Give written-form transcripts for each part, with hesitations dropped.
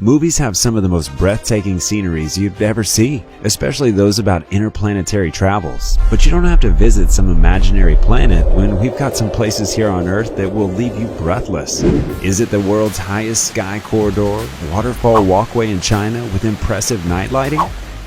Movies have some of the most breathtaking sceneries you'd ever see, especially those about interplanetary travels. But you don't have to visit some imaginary planet when we've got some places here on Earth that will leave you breathless. Is it the world's highest sky corridor, waterfall walkway in China with impressive night lighting?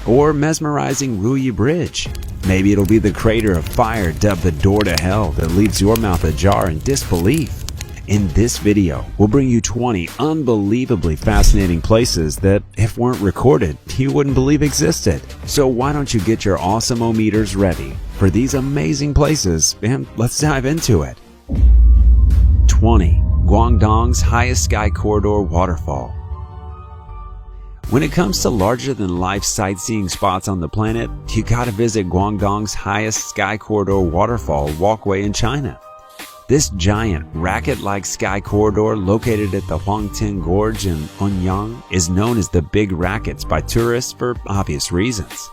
Or mesmerizing Ruyi Bridge? Maybe it'll be the crater of fire dubbed the Door to Hell that leaves your mouth ajar in disbelief. In this video, we'll bring you 20 unbelievably fascinating places that, if weren't recorded, you wouldn't believe existed. So why don't you get your awesome-o-meters ready for these amazing places, and let's dive into it. 20. Guangdong's highest sky corridor waterfall. When it comes to larger-than-life sightseeing spots on the planet, you gotta visit Guangdong's highest sky corridor waterfall walkway in China. This giant, racket-like sky corridor located at the Huangting Gorge in Anyang is known as the Big Rackets by tourists for obvious reasons.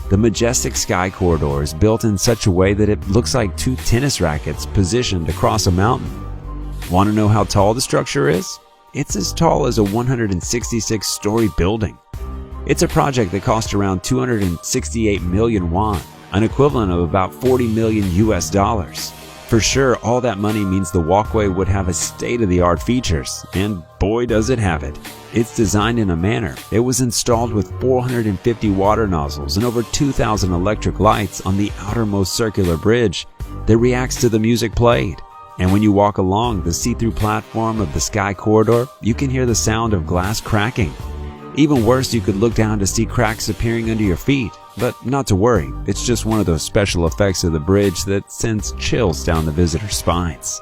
The majestic sky corridor is built in such a way that it looks like two tennis rackets positioned across a mountain. Want to know how tall the structure is? It's as tall as a 166-story building. It's a project that cost around 268 million won, an equivalent of about 40 million US dollars. For sure, all that money means the walkway would have a state-of-the-art features, and boy does it have it. It's designed in a manner. It was installed with 450 water nozzles and over 2,000 electric lights on the outermost circular bridge that reacts to the music played. And when you walk along the see-through platform of the sky corridor, you can hear the sound of glass cracking. Even worse, you could look down to see cracks appearing under your feet. But not to worry, it's just one of those special effects of the bridge that sends chills down the visitor's spines.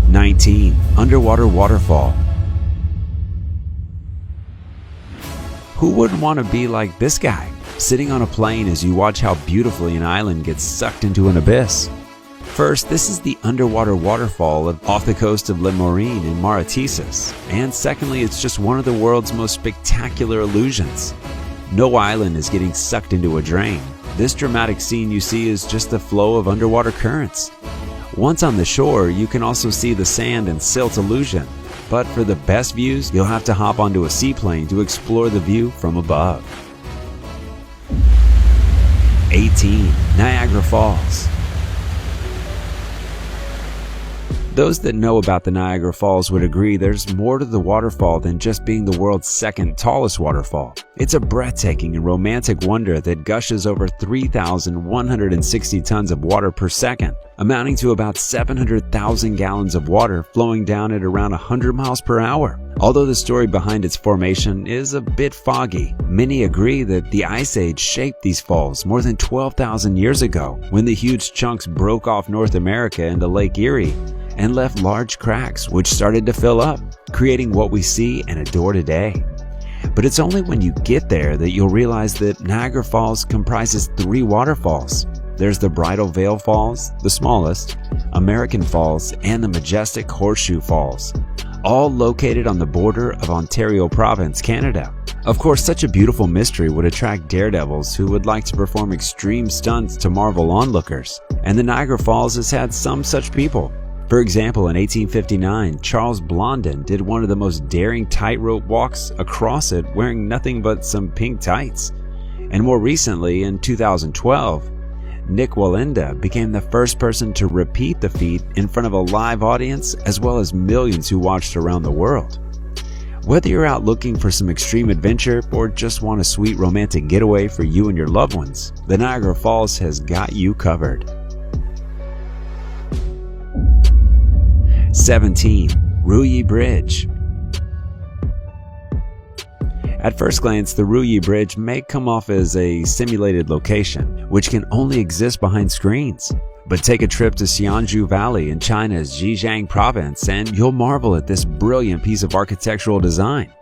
19. Underwater waterfall. Who wouldn't want to be like this guy, sitting on a plane as you watch how beautifully an island gets sucked into an abyss? First, this is the underwater waterfall off the coast of Le Morin in Mauritius. And secondly, it's just one of the world's most spectacular illusions. No island is getting sucked into a drain. This dramatic scene you see is just the flow of underwater currents. Once on the shore, you can also see the sand and silt illusion. But for the best views, you'll have to hop onto a seaplane to explore the view from above. 18. Niagara Falls. Those that know about the Niagara Falls would agree there's more to the waterfall than just being the world's second tallest waterfall. It's a breathtaking and romantic wonder that gushes over 3,160 tons of water per second, amounting to about 700,000 gallons of water flowing down at around 100 miles per hour. Although the story behind its formation is a bit foggy, many agree that the Ice Age shaped these falls more than 12,000 years ago when the huge chunks broke off North America into Lake Erie and left large cracks which started to fill up, creating what we see and adore today. But it's only when you get there that you'll realize that Niagara Falls comprises 3 waterfalls. There's the Bridal Veil Falls, the smallest, American Falls, and the majestic Horseshoe Falls, all located on the border of Ontario Province, Canada. Of course, such a beautiful mystery would attract daredevils who would like to perform extreme stunts to marvel onlookers, and the Niagara Falls has had some such people. For example, in 1859, Charles Blondin did one of the most daring tightrope walks across it wearing nothing but some pink tights. And more recently, in 2012, Nick Wallenda became the first person to repeat the feat in front of a live audience as well as millions who watched around the world. Whether you're out looking for some extreme adventure or just want a sweet romantic getaway for you and your loved ones, the Niagara Falls has got you covered. 17. Ruyi Bridge. At first glance, the Ruyi Bridge may come off as a simulated location, which can only exist behind screens. But take a trip to Xianzhou Valley in China's Zhejiang province and you'll marvel at this brilliant piece of architectural design.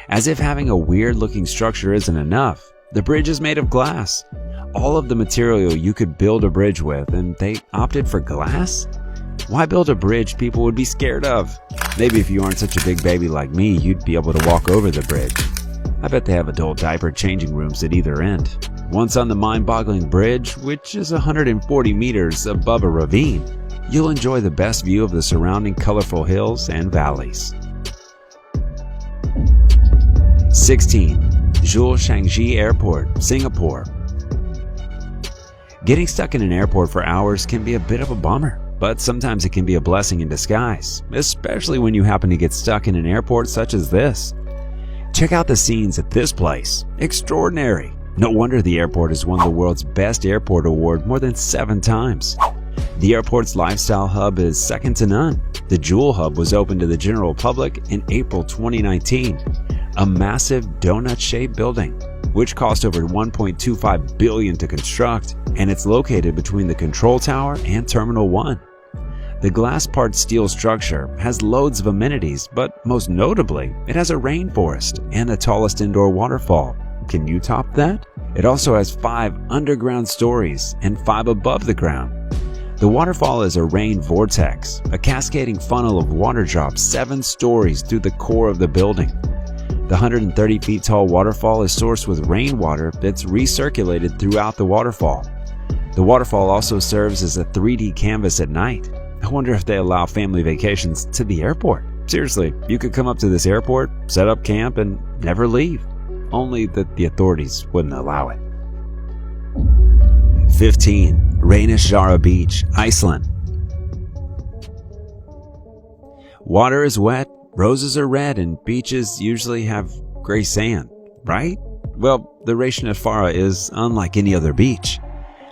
As if having a weird-looking structure isn't enough, the bridge is made of glass. All of the material you could build a bridge with, and they opted for glass? Why build a bridge people would be scared of? Maybe if you aren't such a big baby like me, you'd be able to walk over the bridge. I bet they have adult diaper changing rooms at either end. Once on the mind-boggling bridge, which is 140 meters above a ravine, you'll enjoy the best view of the surrounding colorful hills and valleys. 16. Zhuo-Shangji Airport, Singapore. Getting stuck in an airport for hours can be a bit of a bummer, but sometimes it can be a blessing in disguise, especially when you happen to get stuck in an airport such as this. Check out the scenes at this place. Extraordinary. No wonder the airport has won the world's best airport award more than 7 times. The airport's lifestyle hub is second to none. The Jewel Hub was opened to the general public in April 2019. A massive donut-shaped building, which cost over $1.25 billion to construct, and it's located between the control tower and Terminal 1. The glass-part steel structure has loads of amenities, but most notably, it has a rainforest and the tallest indoor waterfall. Can you top that? It also has 5 underground stories and 5 above the ground. The waterfall is a rain vortex, a cascading funnel of water drops 7 stories through the core of the building. The 130 feet tall waterfall is sourced with rainwater that's recirculated throughout the waterfall. The waterfall also serves as a 3D canvas at night. I wonder if they allow family vacations to the airport. Seriously, you could come up to this airport, set up camp, and never leave. Only that the authorities wouldn't allow it. 15. Reynisfjara Beach, Iceland. Water is wet, roses are red, and beaches usually have gray sand, right? Well, the Reynisfjara is unlike any other beach.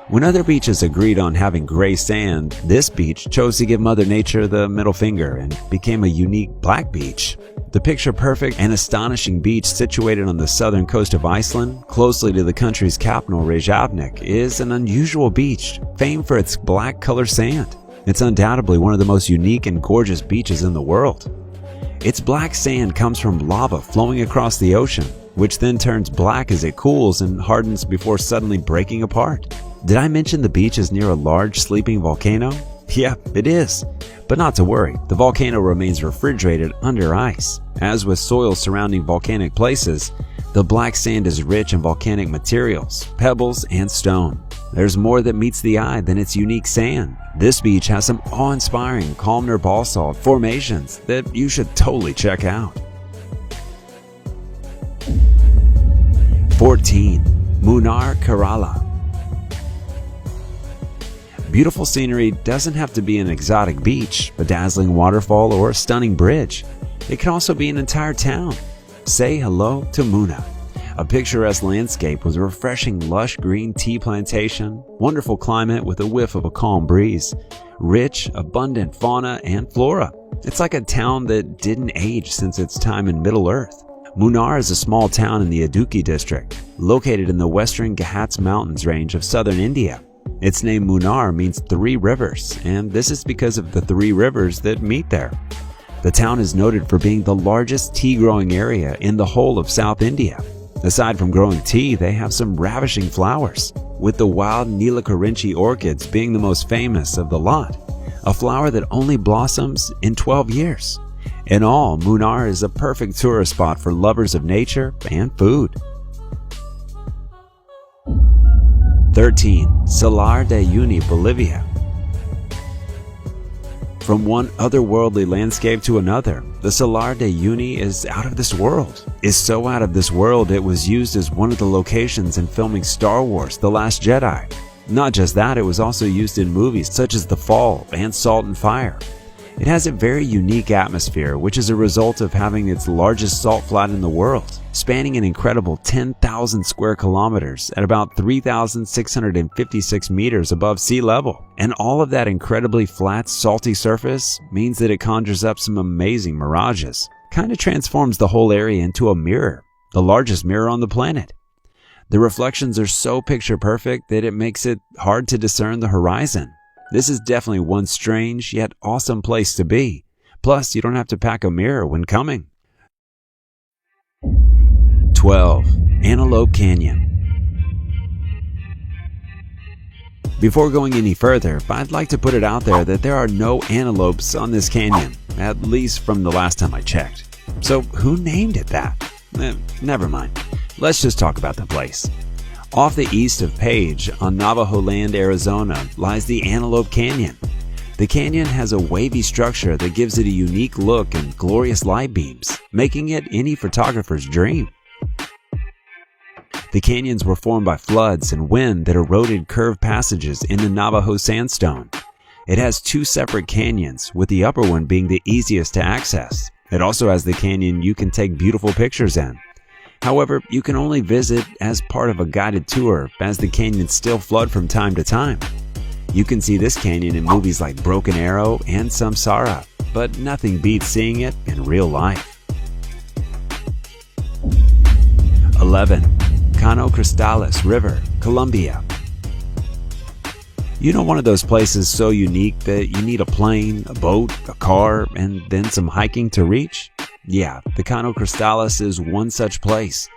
When other beaches agreed on having gray sand, this beach chose to give Mother Nature the middle finger and became a unique black beach. The picture-perfect and astonishing beach situated on the southern coast of Iceland, closely to the country's capital Reykjavik, is an unusual beach, famed for its black color sand. It's undoubtedly one of the most unique and gorgeous beaches in the world. Its black sand comes from lava flowing across the ocean, which then turns black as it cools and hardens before suddenly breaking apart. Did I mention the beach is near a large sleeping volcano? Yeah, it is. But not to worry, the volcano remains refrigerated under ice. As with soil surrounding volcanic places, the black sand is rich in volcanic materials, pebbles, and stone. There's more that meets the eye than its unique sand. This beach has some awe-inspiring columnar basalt formations that you should totally check out. 14. Munnar, Kerala. Beautiful scenery doesn't have to be an exotic beach, a dazzling waterfall, or a stunning bridge. It can also be an entire town. Say hello to Munnar, a picturesque landscape with a refreshing lush green tea plantation, wonderful climate with a whiff of a calm breeze, rich, abundant fauna and flora. It's like a town that didn't age since its time in Middle-earth. Munnar is a small town in the Idukki district, located in the western Ghats Mountains range of southern India. Its name Munnar means 3 rivers, and this is because of the 3 rivers that meet there. The town is noted for being the largest tea-growing area in the whole of South India. Aside from growing tea, they have some ravishing flowers, with the wild Nilakarinchi orchids being the most famous of the lot, a flower that only blossoms in 12 years. In all, Munnar is a perfect tourist spot for lovers of nature and food. 13. Salar de Uyuni, Bolivia. From one otherworldly landscape to another, the Salar de Uyuni is out of this world. It's so out of this world it was used as one of the locations in filming Star Wars: The Last Jedi. Not just that, it was also used in movies such as The Fall and Salt and Fire. It has a very unique atmosphere, which is a result of having its largest salt flat in the world, spanning an incredible 10,000 square kilometers at about 3,656 meters above sea level. And all of that incredibly flat, salty surface means that it conjures up some amazing mirages. Kinda transforms the whole area into a mirror, the largest mirror on the planet. The reflections are so picture perfect that it makes it hard to discern the horizon. This is definitely one strange yet awesome place to be. Plus, you don't have to pack a mirror when coming. 12. Antelope Canyon. Before going any further, I'd like to put it out there that there are no antelopes on this canyon, at least from the last time I checked. So who named it that? Never mind. Let's just talk about the place. Off the east of Page, on Navajo Land, Arizona, lies the Antelope Canyon. The canyon has a wavy structure that gives it a unique look and glorious light beams, making it any photographer's dream. The canyons were formed by floods and wind that eroded curved passages in the Navajo sandstone. It has two separate canyons, with the upper one being the easiest to access. It also has the canyon you can take beautiful pictures in. However, you can only visit as part of a guided tour, as the canyons still flood from time to time. You can see this canyon in movies like Broken Arrow and Samsara, but nothing beats seeing it in real life. 11. Cano Cristales River, Colombia. You know, one of those places so unique that you need a plane, a boat, a car, and then some hiking to reach? Yeah, the Cano Cristales is one such place.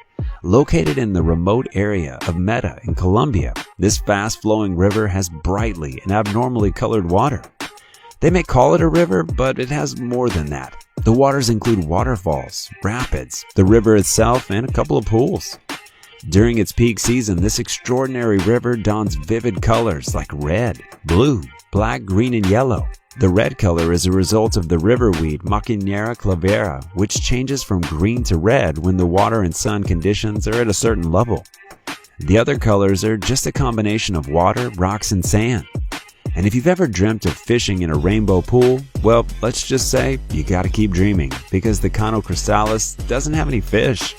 Located in the remote area of Meta in Colombia, this fast-flowing river has brightly and abnormally colored water. They may call it a river, but it has more than that. The waters include waterfalls, rapids, the river itself, and a couple of pools. During its peak season, this extraordinary river dons vivid colors like red, blue, black, green, and yellow. The red color is a result of the river weed Machinera clavera, which changes from green to red when the water and sun conditions are at a certain level. The other colors are just a combination of water, rocks, and sand. And if you've ever dreamt of fishing in a rainbow pool, well, let's just say you gotta keep dreaming, because the Cano Cristales doesn't have any fish.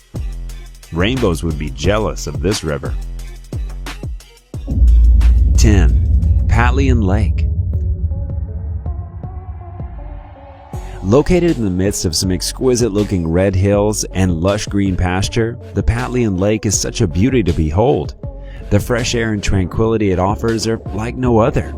Rainbows would be jealous of this river. 10. Patlian Lake. Located in the midst of some exquisite-looking red hills and lush green pasture, the Patlian Lake is such a beauty to behold. The fresh air and tranquility it offers are like no other.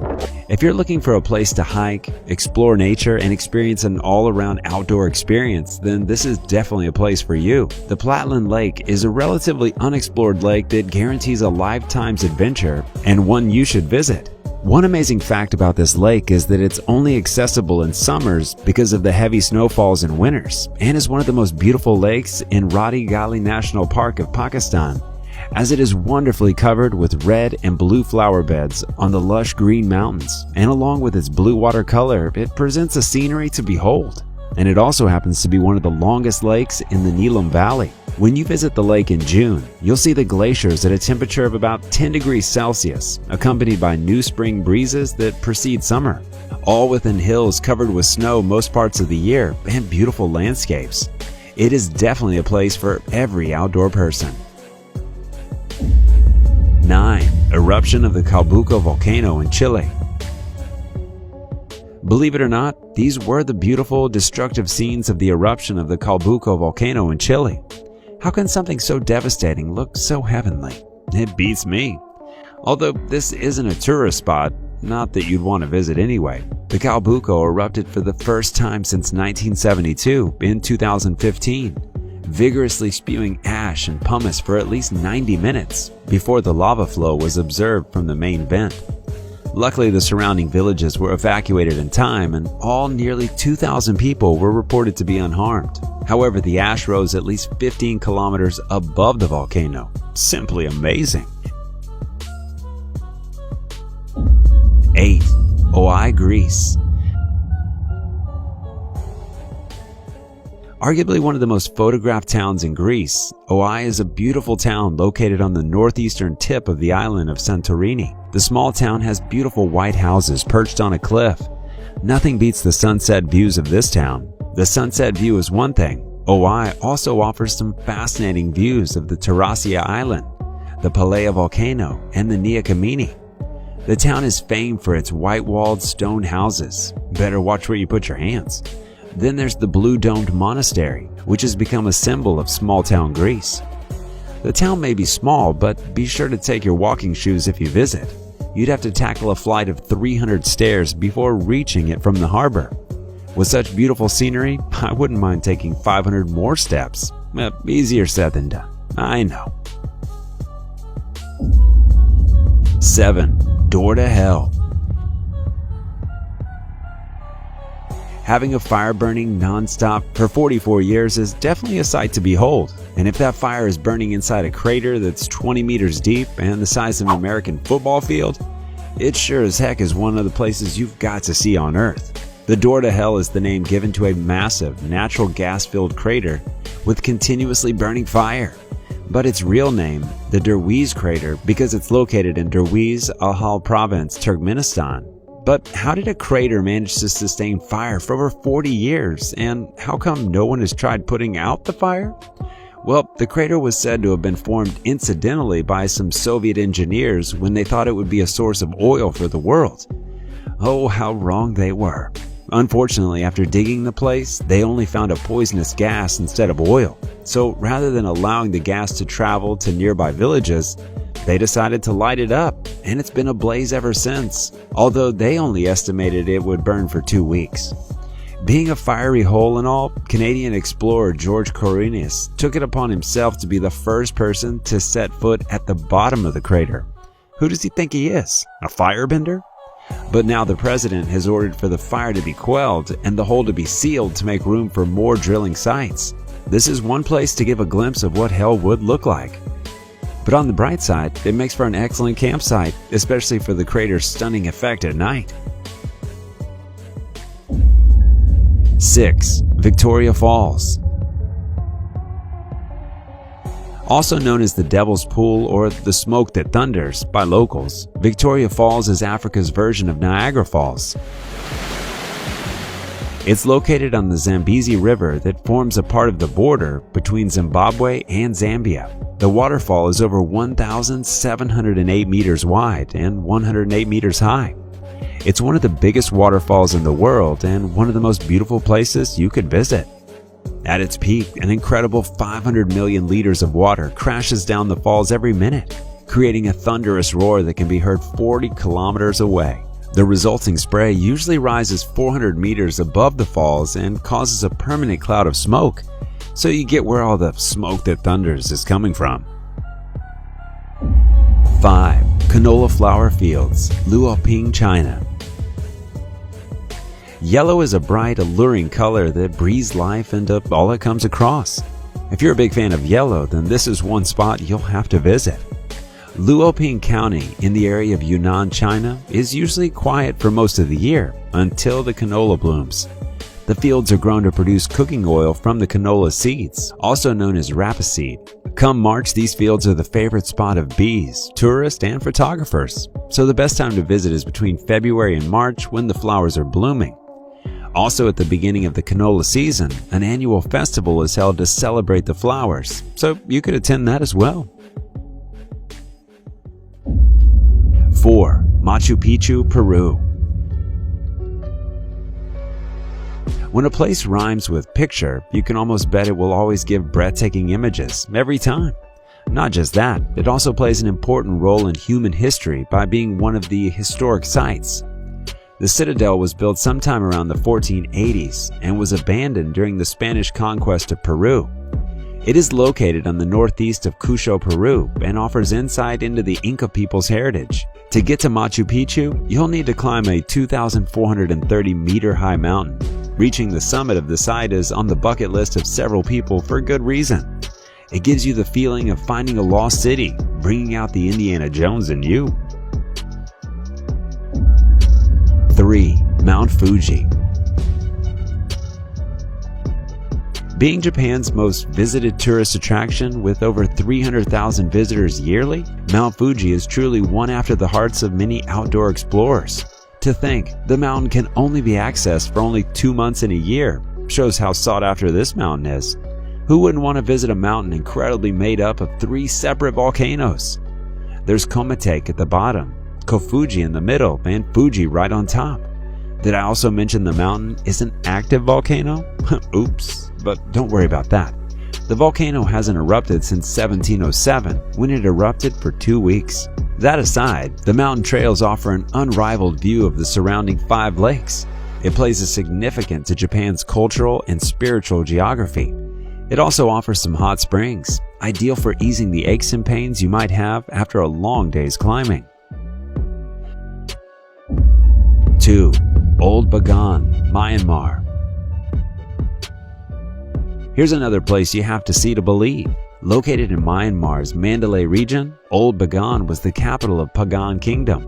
If you're looking for a place to hike, explore nature, and experience an all-around outdoor experience, then this is definitely a place for you. The Patlian Lake is a relatively unexplored lake that guarantees a lifetime's adventure, and one you should visit. One amazing fact about this lake is that it's only accessible in summers because of the heavy snowfalls in winters, and is one of the most beautiful lakes in Rati Gali National Park of Pakistan, as it is wonderfully covered with red and blue flower beds on the lush green mountains, and along with its blue water color, it presents a scenery to behold. And it also happens to be one of the longest lakes in the Neelam Valley. When you visit the lake in June, you'll see the glaciers at a temperature of about 10 degrees Celsius, accompanied by new spring breezes that precede summer, all within hills covered with snow most parts of the year and beautiful landscapes. It is definitely a place for every outdoor person. 9. Eruption of the Calbuco volcano in Chile. Believe it or not, these were the beautiful, destructive scenes of the eruption of the Calbuco volcano in Chile. How can something so devastating look so heavenly? It beats me. Although this isn't a tourist spot, not that you'd want to visit anyway, the Calbuco erupted for the first time since 1972 in 2015. Vigorously spewing ash and pumice for at least 90 minutes before the lava flow was observed from the main vent. Luckily, the surrounding villages were evacuated in time, and all nearly 2,000 people were reported to be unharmed. However, the ash rose at least 15 kilometers above the volcano. Simply amazing. 8. Oi, Greece. Arguably one of the most photographed towns in Greece, Oi is a beautiful town located on the northeastern tip of the island of Santorini. The small town has beautiful white houses perched on a cliff. Nothing beats the sunset views of this town. The sunset view is one thing. Oi also offers some fascinating views of the Tarasia Island, the Pelea volcano, and the Nia Kamini. The town is famed for its white-walled stone houses. Better watch where you put your hands. Then there's the blue-domed monastery, which has become a symbol of small-town Greece. The town may be small, but be sure to take your walking shoes if you visit. You'd have to tackle a flight of 300 stairs before reaching it from the harbor. With such beautiful scenery, I wouldn't mind taking 500 more steps. Easier said than done, I know. 7. Door to Hell. Having a fire burning non-stop for 44 years is definitely a sight to behold. And if that fire is burning inside a crater that's 20 meters deep and the size of an American football field, it sure as heck is one of the places you've got to see on Earth. The Door to Hell is the name given to a massive natural gas-filled crater with continuously burning fire. but its real name, the Derwize crater, because it's located in Derwize, Ahal Province, Turkmenistan. But how did a crater manage to sustain fire for over 40 years, and how come no one has tried putting out the fire? Well, the crater was said to have been formed incidentally by some Soviet engineers when they thought it would be a source of oil for the world. Oh, how wrong they were. Unfortunately, after digging the place, they only found a poisonous gas instead of oil. So rather than allowing the gas to travel to nearby villages, they decided to light it up, and it's been ablaze ever since, although they only estimated it would burn for 2 weeks. Being a fiery hole and all, Canadian explorer George Cornelius took it upon himself to be the first person to set foot at the bottom of the crater. Who does he think he is? A firebender? But now the president has ordered for the fire to be quelled and the hole to be sealed to make room for more drilling sites. This is one place to give a glimpse of what hell would look like. But on the bright side, it makes for an excellent campsite, especially for the crater's stunning effect at night. 6. Victoria Falls. Also known as the Devil's Pool or the Smoke That Thunders by locals, Victoria Falls is Africa's version of Niagara Falls. It's located on the Zambezi River that forms a part of the border between Zimbabwe and Zambia. The waterfall is over 1,708 meters wide and 108 meters high. It's one of the biggest waterfalls in the world and one of the most beautiful places you could visit. At its peak, an incredible 500 million liters of water crashes down the falls every minute, creating a thunderous roar that can be heard 40 kilometers away. The resulting spray usually rises 400 meters above the falls and causes a permanent cloud of smoke, so you get where all the smoke that thunders is coming from. 5. Canola flower fields, Luoping, China. Yellow is a bright, alluring color that breathes life into all it comes across. If you're a big fan of yellow, then this is one spot you'll have to visit. Luoping County in the area of Yunnan, China is usually quiet for most of the year until the canola blooms. The fields are grown to produce cooking oil from the canola seeds, also known as rapeseed. Come March, these fields are the favorite spot of bees, tourists, and photographers, so the best time to visit is between February and March when the flowers are blooming. Also at the beginning of the canola season, an annual festival is held to celebrate the flowers, so you could attend that as well. 4. Machu Picchu, Peru. When a place rhymes with picture, you can almost bet it will always give breathtaking images every time. Not just that, it also plays an important role in human history by being one of the historic sites. The citadel was built sometime around the 1480s and was abandoned during the Spanish conquest of Peru. It is located on the northeast of Cusco, Peru, and offers insight into the Inca people's heritage. To get to Machu Picchu, you'll need to climb a 2,430-meter-high mountain. Reaching the summit of the site is on the bucket list of several people for good reason. It gives you the feeling of finding a lost city, bringing out the Indiana Jones in you. 3. Mount Fuji. Being Japan's most visited tourist attraction with over 300,000 visitors yearly, Mount Fuji is truly one after the hearts of many outdoor explorers. To think the mountain can only be accessed for only 2 months in a year shows how sought after this mountain is. Who wouldn't want to visit a mountain incredibly made up of 3 separate volcanoes? There's Komatake at the bottom, Kofuji in the middle, and Fuji right on top. Did I also mention the mountain is an active volcano? Oops, but don't worry about that. The volcano hasn't erupted since 1707, when it erupted for 2 weeks. That aside, the mountain trails offer an unrivaled view of the surrounding 5 lakes. It places significance to Japan's cultural and spiritual geography. It also offers some hot springs, ideal for easing the aches and pains you might have after a long day's climbing. 2. Old Bagan, Myanmar. Here's another place you have to see to believe. Located in Myanmar's Mandalay region, Old Bagan was the capital of Pagan Kingdom.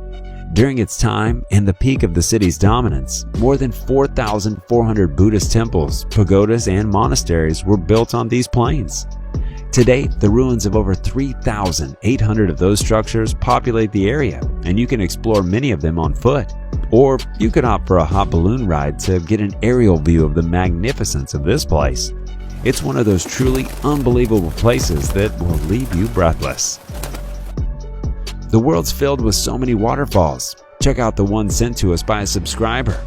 During its time and the peak of the city's dominance, more than 4,400 Buddhist temples, pagodas, and monasteries were built on these plains. To date, the ruins of over 3,800 of those structures populate the area, and you can explore many of them on foot. Or you could opt for a hot balloon ride to get an aerial view of the magnificence of this place. It's one of those truly unbelievable places that will leave you breathless. The world's filled with so many waterfalls. Check out the one sent to us by a subscriber.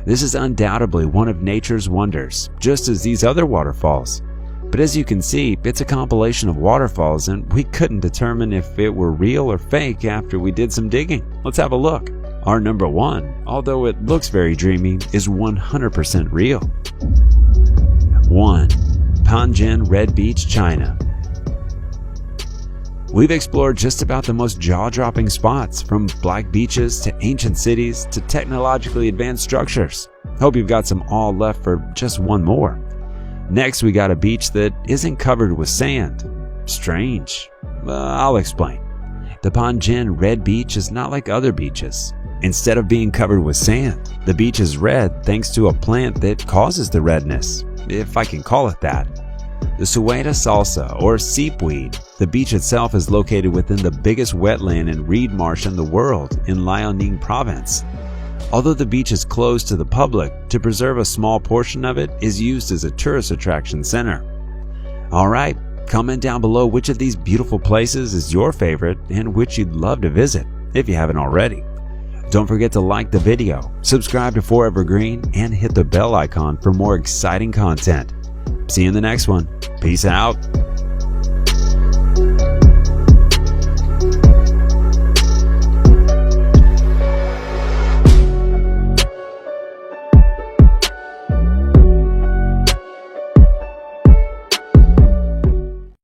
This is undoubtedly one of nature's wonders, just as these other waterfalls. But as you can see, it's a compilation of waterfalls, and we couldn't determine if it were real or fake after we did some digging. Let's have a look. Our number one, although it looks very dreamy, is 100% real. 1. Panjin Red Beach, China. We've explored just about the most jaw-dropping spots, from black beaches to ancient cities to technologically advanced structures. Hope you've got some awe left for just one more. Next, we got a beach that isn't covered with sand. Strange. I'll explain. The Panjin Red Beach is not like other beaches. Instead of being covered with sand, the beach is red thanks to a plant that causes the redness, if I can call it that. The Sueta salsa, or seepweed. The beach itself is located within the biggest wetland and reed marsh in the world in Liaoning province. Although the beach is closed to the public, to preserve a small portion of it is used as a tourist attraction center. Alright, comment down below which of these beautiful places is your favorite and which you'd love to visit if you haven't already. Don't forget to like the video, subscribe to Forever Green, and hit the bell icon for more exciting content. See you in the next one. Peace out.